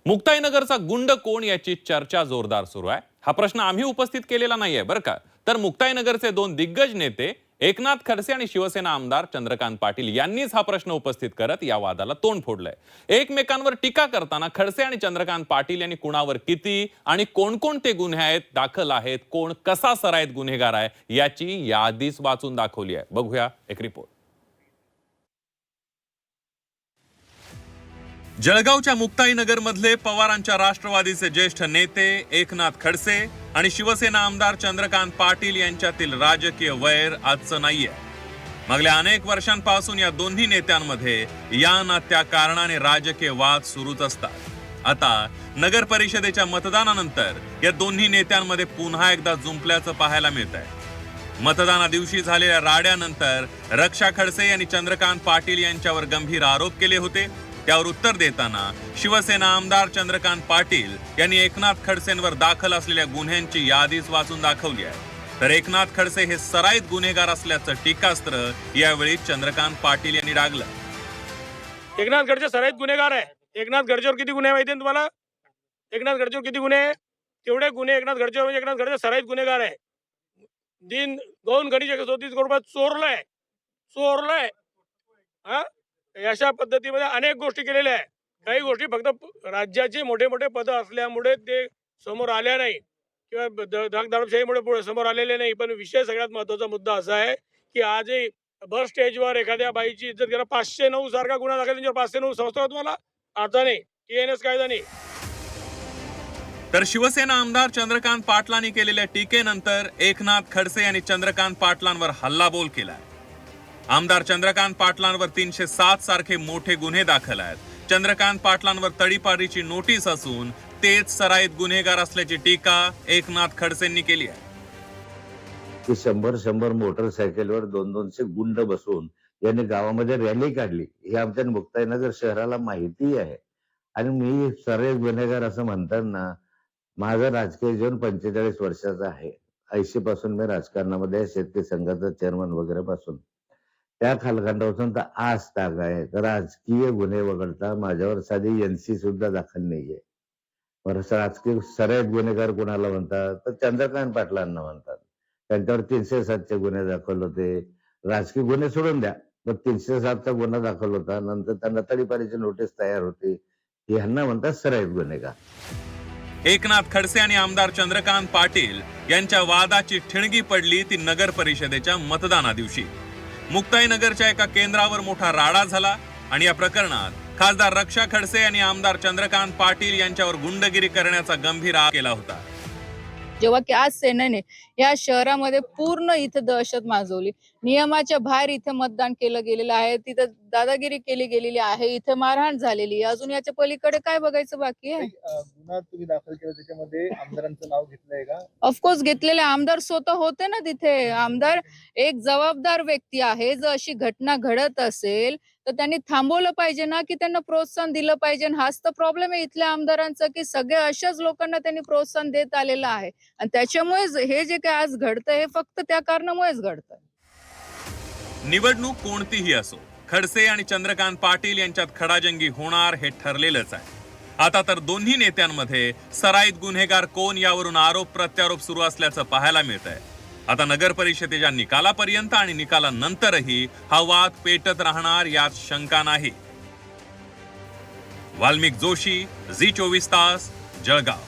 मुक्ताईनगरचा गुंड कोण याची चर्चा जोरदार सुरू आहे। हा प्रश्न आम्ही उपस्थित केलेला नाहीये बरं का, तर मुक्ताईनगरचे दोन दिग्गज नेते एकनाथ खडसे आणि शिवसेना आमदार चंद्रकांत पाटील यांनीच हा प्रश्न उपस्थित करत या वादाला तोंड फोडलंय। एकमेकांवर टीका करताना खडसे आणि चंद्रकांत पाटील यांनी कुणावर किती आणि कोणकोणते गुन्हे आहेत दाखल आहेत, कोण कसा सराईत गुन्हेगार आहे याची यादीच वाचून दाखवली आहे। बघूया एक रिपोर्ट। जळगावच्या मुक्ताईनगर मधले पवारांच्या राष्ट्रवादीचे ज्येष्ठ नेते एकनाथ खडसे आणि शिवसेना आमदार चंद्रकांत पाटील यांच्यातील राजकीय वैर आजचं नाहीये। मागल्या अनेक वर्षांपासून या दोन्ही नेत्यांमध्ये या ना त्या कारणाने राजकीय वाद सुरूच असतात। आता नगर परिषदेच्या मतदानानंतर या दोन्ही नेत्यांमध्ये पुन्हा एकदा जुंपल्याचं पाहायला मिळतंय। मतदाना दिवशी झालेल्या राड्यानंतर रक्षा खडसे यांनी चंद्रकांत पाटील यांच्यावर गंभीर आरोप केले होते। त्यावर उत्तर देताना शिवसेना आमदार चंद्रकांत पाटील यांनी एकनाथ खडसेंवर दाखल असलेल्या गुन्ह्यांची यादीच वाचून दाखवली आहे। तर एकनाथ खडसे हे सराईत गुन्हेगार असल्याचं टीकास्त्र यावेळी चंद्रकांत पाटील यांनी डागलं। एकनाथ खडसे सराईत गुन्हेगार आहे। एकनाथ खडसेवर किती गुन्हे माहिती तुम्हाला? एकनाथ खडसेवर किती गुन्हे? तेवढे गुन्हे एकनाथ खडसेवर, म्हणजे एकनाथ खडसे सराईत गुन्हेगार आहे। दिन 2 गणित 137 करोड रुपये चोरलंय। हा, अशा पद्धतीमध्ये अनेक गोष्टी केलेल्या आहे। काही गोष्टी फक्त राज्याचे मोठे मोठे पद असल्यामुळे ते समोर आल्या नाही किंवा दडपशाहीमुळे समोर आलेले नाही। पण विषय सगळ्यात महत्वाचा मुद्दा असा आहे की आजही बस स्टेजवर एखाद्या बाईची इज्जत करा, 509 सारखा गुन्हा दाखल त्यांच्यावर 509 संस्था तुम्हाला आता नाही, TNS कायदा नाही। तर शिवसेना आमदार चंद्रकांत पाटलांनी केलेल्या टीकेनंतर एकनाथ खडसे यांनी चंद्रकांत पाटलांवर हल्लाबोल केलाय। आमदार चंद्रकांत पाटलांवर 307 सारखे मोठे गुन्हे दाखल आहेत। चंद्रकांत पाटलांवर तडीपारीची नोटीस असून तेच सराईत गुन्हेगार असल्याची टीका एकनाथ खडसेंनी केली आहे। 100 मोटरसायकलवर 200 गुंड बसवून यांनी गावामध्ये रॅली काढली, हे आमच्या मुक्ताईनगर शहराला माहिती आहे। आणि मी सराईत गुन्हेगार असं म्हणताना माझं राजकीय जीवन 45 वर्षाचं आहे। 80 पासून मी राजकारणामध्ये शेतकरी संघाचा चेअरमन वगैरे पासून त्या कालखंडापासून तर आज ताग आहे। राजकीय गुन्हे वगळता माझ्यावर साधी NC सुद्धा दाखल नाहीये। राजकीय सराईत गुन्हेगार कोणाला म्हणतात तर चंद्रकांत पाटलांना म्हणतात। त्यांच्यावर 307चे गुन्हे दाखल होते। राजकीय गुन्हे सोडून द्या, पण 307चा गुन्हा दाखल होता, नंतर त्यांना तडीपारीची नोटीस तयार होती, ह्यांना म्हणतात सराईत गुन्हेगार। एकनाथ खडसे आणि आमदार चंद्रकांत पाटील यांच्या वादाची ठिणगी पडली ती नगर परिषदेच्या मतदाना दिवशी। मुक्ताईनगरच्या एका केंद्रावर मोठा राडा झाला आणि या प्रकरणात खासदार रक्षा खडसे यांनी आमदार चंद्रकांत पाटील यांच्यावर गुंडगिरी करण्याचा गंभीर आरोप केला होता। जेव्हा की आज सेनेने या शहरामध्ये पूर्ण इथे दहशत माजवली, नियमाच्या बाहेर इथे मतदान केलं गेलेलं आहे, तिथे दादागिरी केली गेलेली आहे, इथे मारहाण झालेली आहे। अजून याच्या पलीकडे काय बघायचं बाकी आहे? गुन्हा तुम्ही दाखल केला त्याच्यामध्ये आमदारांचं नाव घेतलंय का? ऑफकोर्स घेतलेले आमदार स्वतः होते ना तिथे। आमदार एक जबाबदार व्यक्ती आहे। जर अशी घटना घडत असेल तर त्यांनी थांबवलं पाहिजे ना, की त्यांना प्रोत्साहन दिलं पाहिजे। हाच तर प्रॉब्लेम आहे इथल्या आमदारांचा की सगळ्या अशाच लोकांना त्यांनी प्रोत्साहन देत आलेलं आहे आणि त्याच्यामुळेच हे जे काही आज घडतंय हे फक्त त्या कारणामुळेच घडतंय। निवडणूक कोणतीही असो, खडसे आणि चंद्रकांत पाटील यांच्यात खडाजंगी होणार हे ठरलेलंच आहे। आता तर दोन्ही नेत्यांमध्ये सराईत गुन्हेगार कोण यावरून आरोप प्रत्यारोप सुरू असल्याचं पाहायला मिळतंय। आता नगर परिषदेच्या निकालापर्यंत आणि निकालानंतरही हा वाद पेटत राहणार यात शंका नाही। वाल्मिक जोशी, झी 24 तास, जळगाव।